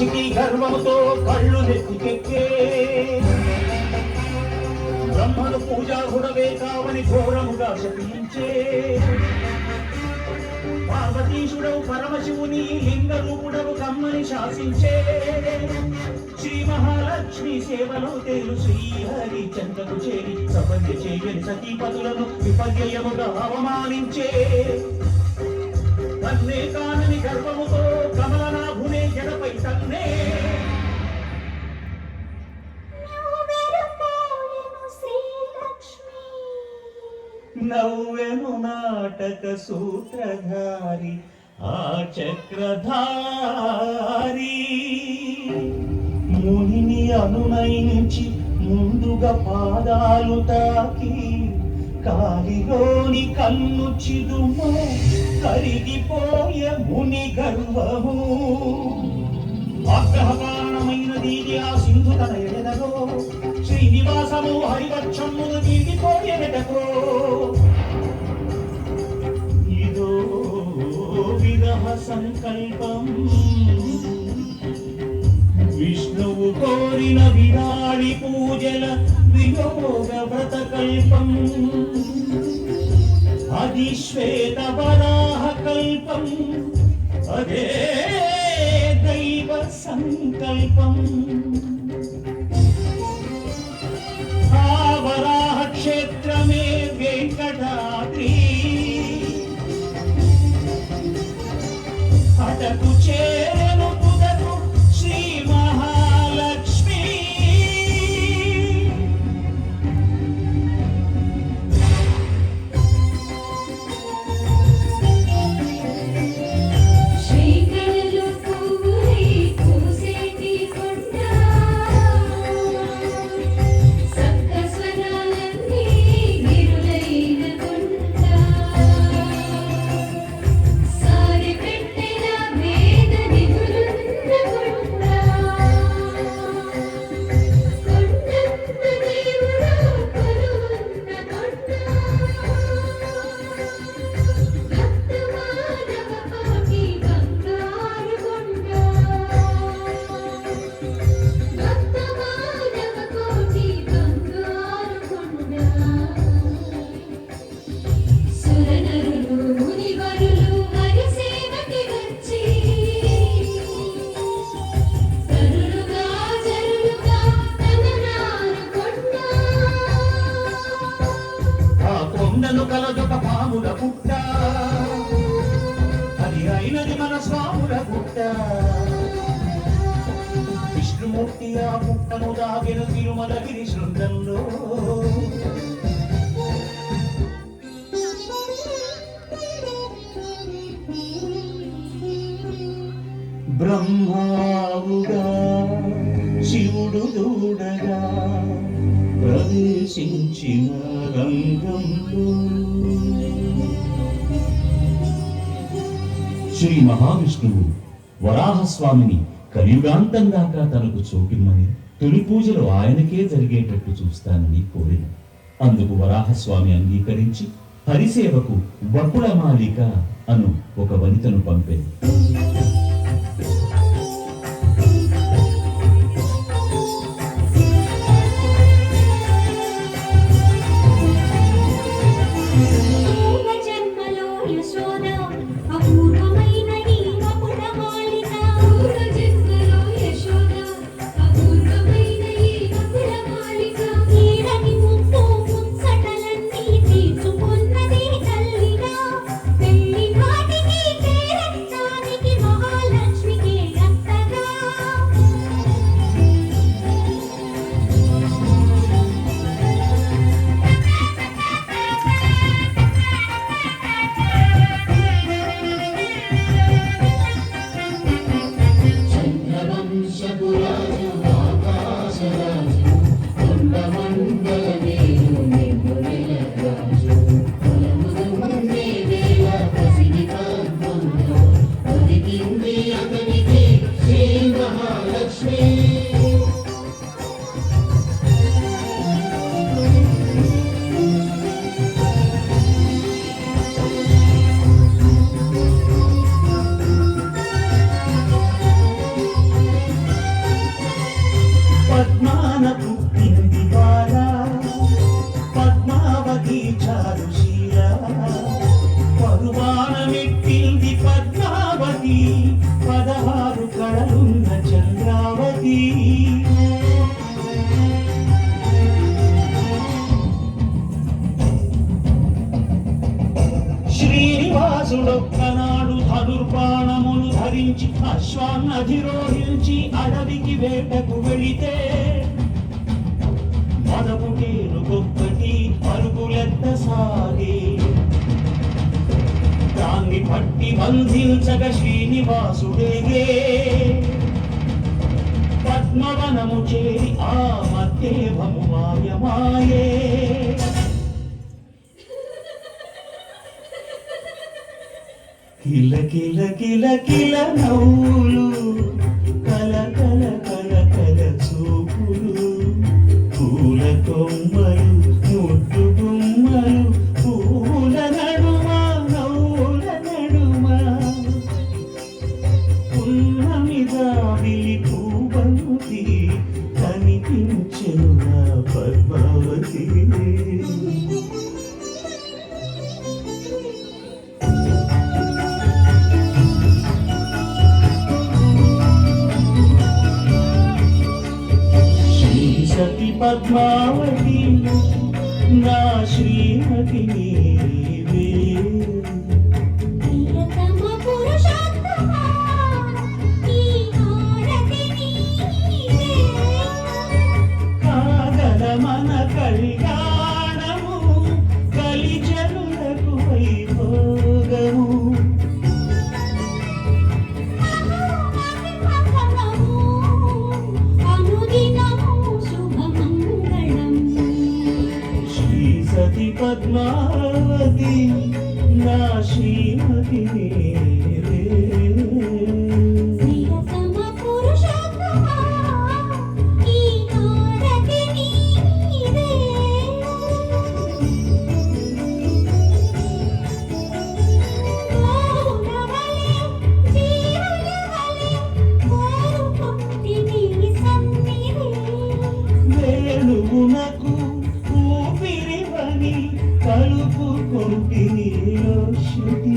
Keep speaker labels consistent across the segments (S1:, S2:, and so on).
S1: మహర్షికి గర్వముతో కళ్ళు నెత్తికెక్కే బ్రహ్మను పూజాహుడవే కావని ఘోరముగా శపించే పార్వతీశుడవు పరమశివుని లింగ రూపుడవు కమ్మని శాసించే శ్రీ మహాలక్ష్మి సేవలో తేలు శ్రీహరి చెంతకు చేరి సపర్య చేయని సతీపతులను విపర్యయముగా అవమానించే తన్నే కానని గర్భముతో కమలనాభునే జడపై తన్నే నవ్వెను నాటక సూత్రధారి ఆ చక్రధారి మునిని అనునయించి ముందుగా పాదాలు తాకి కాలిలోని కన్ను చిదుము కరిగిపోయే ముని గర్వము ఆగ్రహకారణమైనది ఆ సింధు తన ఎడెదగో శ్రీనివాసము హరివక్షమును వీడిపోయేటకో ఇదో విరహ సంకల్పం విష్ణువు కోరిన విరాళి పూజల వియోగ వ్రత కల్పం అది శ్వేత వరాహ కల్పం అదే దైవ సంకల్పం ఆ వరాహ క్షేత్రమే వెంకటాద్రి అటకు చేరను తుదకు శ్రీ మహాలక్ష్మి కలదొక పాముల పుట్ట అది అయినది మన స్వాముల పుట్ట విష్ణుమూర్తి ఆ పుట్టను దాగిన తిరుమలగిరి శృంగంలో బ్రహ్మావుగా శివుడు దూడగా ప్రవేశించిన రంగంలో శ్రీ మహావిష్ణువు వరాహస్వామిని కలియుగాంతం దాకా తనకు చోటిమ్మని తొలి పూజలు ఆయనకే జరిగేటట్టు చూస్తానని కోరిన అందుకు వరాహస్వామి అంగీకరించి హరిసేవకు వకుళమాలిక అను ఒక వనితను పంపాడు.
S2: పెళ్లి నాటికి పేరంటానికి
S1: శ్రీనివాసుడొక్కనాడు ధనుర్బాణమును ధరించి అశ్వాన్నధిరోహించి అడవికి వేటకు వెళితే మదపుటేనుకొక్కటి పరుగులెత్త సాగే. దాన్ని పట్టి బంధించగ శ్రీనివాసుడేగే. పద్మవనము చేరి ఆ మధ్యేభము మాయమాయే. కిల కిల కిల కిల నవ్వులు, కల కల కల కల చూపులు, పూల కొమ్మలు ముద్దు గుమ్మలు, పూల నడుమ నవ్వుల నడుమ, పున్నమి దావిలి పూబంతి కనిపించెను నా పద్మావతి. పద్మావతి నా శ్రీమతి నీవే. కాగల మన కళ్యాణము కలిజనులకు వైభోగము. పద్మావతి నా శ్రీమతి నీవే. వేణువునకు కలుపు కొంటిని శృతి.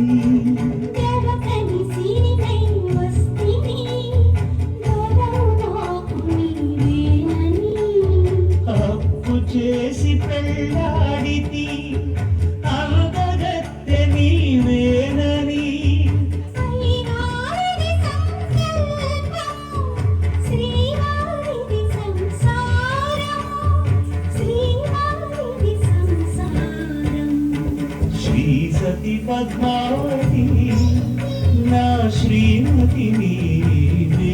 S1: అప్పు చేసి పెళ్ళాడితి అందగత్తె నీవేనని. సతి పద్మావతి నా శ్రీమతి నీవే.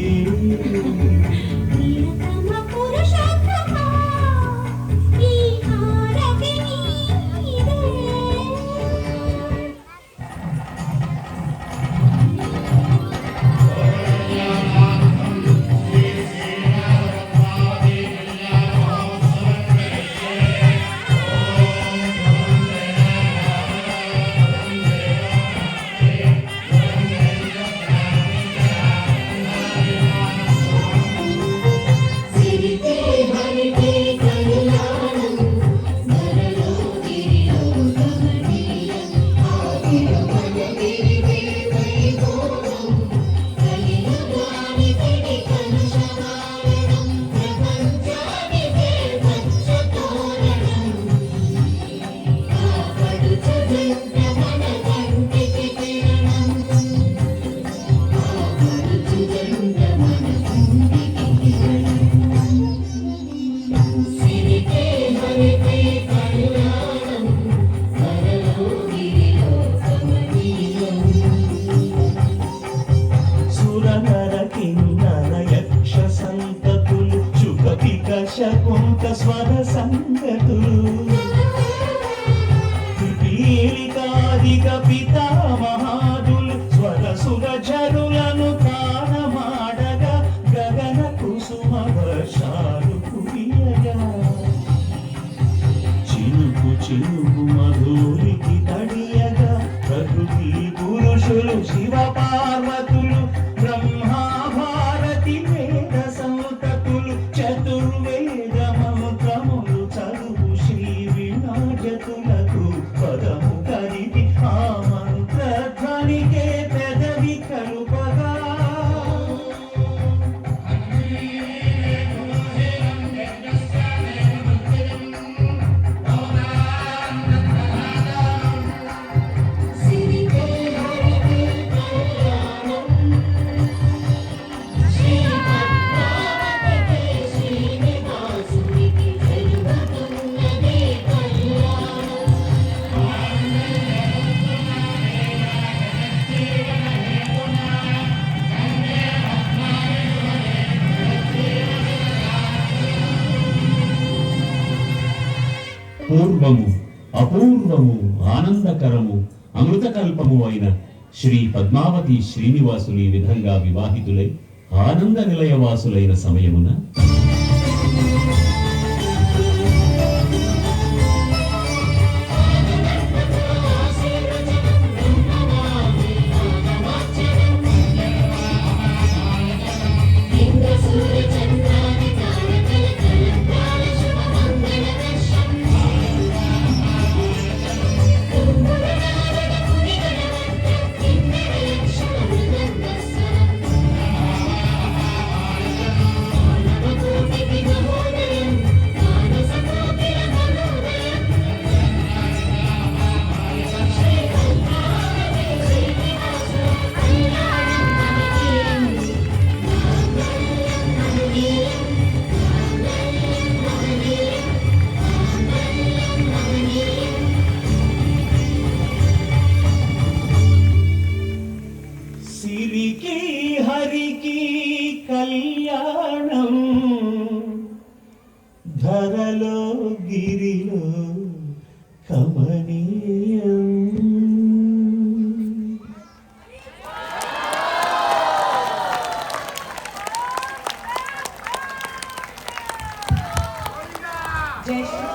S1: శకుంత స్వర సంగతులు. పీలికాదిక పితామహాదులు స్వరసుర జరులను తానమాడగా గగన కుసుమ వర్షాలు కురియగా. చినుకు చినుకు మధురికి తడియగా ప్రకృతి పురుషులు శివ పార్వతులు బ్రహ్మా భారతి వేద సంతతులు చతుర్వేద మంత్రములు చదువు శ్రీ వినాయకులకు పదము కరిది ఆ మంత్రధ్వనికే పెదవి కలుపగా.
S2: See అల్పము అపూర్వము ఆనందకరము అమృతకల్పము అయిన శ్రీ పద్మావతి శ్రీనివాసులు ఈ విధంగా వివాహితులై ఆనంద నిలయవాసులైన సమయమున సిరికి హరికి కళ్యాణం ధరలో గిరిలో కమనీయం.
S3: జై శ్రీ